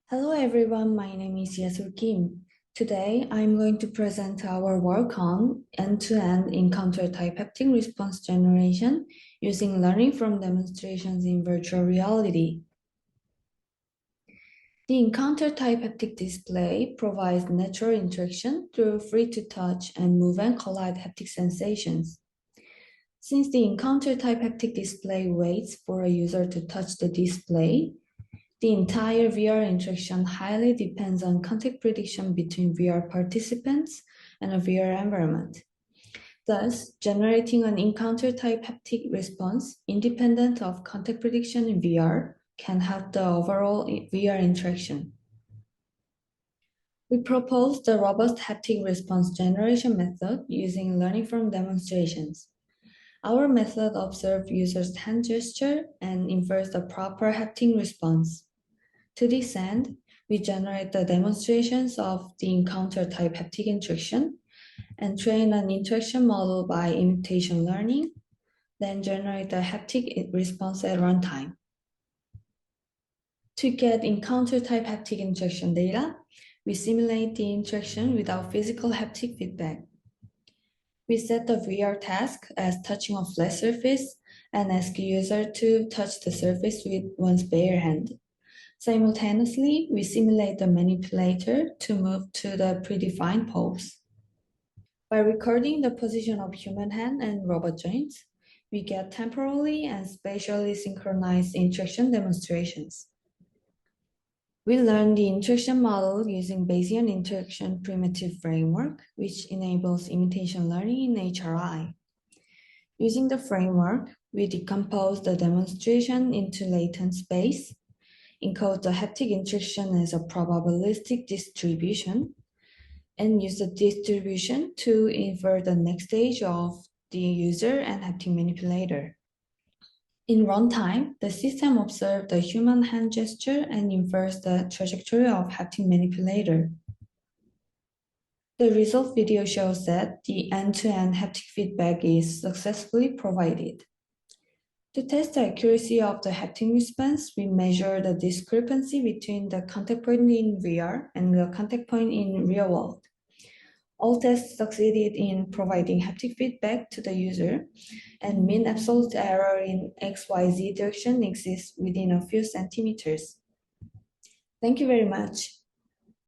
Hello everyone, my name is Yaesol Kim. Today, I'm going to present our work on end-to-end encounter type haptic response generation using learning from demonstrations in virtual reality. The encounter type haptic display provides natural interaction through free-to-touch and move and collide haptic sensations. Since the encounter type haptic display waits for a user to touch the display, the entire VR interaction highly depends on contact prediction between VR participants and a VR environment. Thus, generating an encounter type haptic response independent of contact prediction in VR can help the overall VR interaction. We propose the robust haptic response generation method using learning from demonstrations. Our method observes users' hand gesture and infers the proper haptic response. To this end, we generate the demonstrations of the encounter type haptic interaction and train an interaction model by imitation learning, then generate the haptic response at runtime. To get encounter type haptic interaction data, we simulate the interaction without physical haptic feedback. We set the VR task as touching a flat surface and ask the user to touch the surface with one's bare hand. Simultaneously, we simulate the manipulator to move to the predefined pose. By recording the position of human hand and robot joints, we get temporally and spatially synchronized interaction demonstrations. We learn the interaction model using Bayesian interaction primitive framework, which enables imitation learning in HRI. Using the framework, we decompose the demonstration into latent space, encode the haptic interaction as a probabilistic distribution, and use the distribution to infer the next stage of the user and haptic manipulator. In runtime, the system observes the human hand gesture and infers the trajectory of haptic manipulator. The result video shows that the end-to-end haptic feedback is successfully provided. To test the accuracy of the haptic response, we measure the discrepancy between the contact point in VR and the contact point in real world. All tests succeeded in providing haptic feedback to the user, and mean absolute error in XYZ direction exists within a few centimeters. Thank you very much.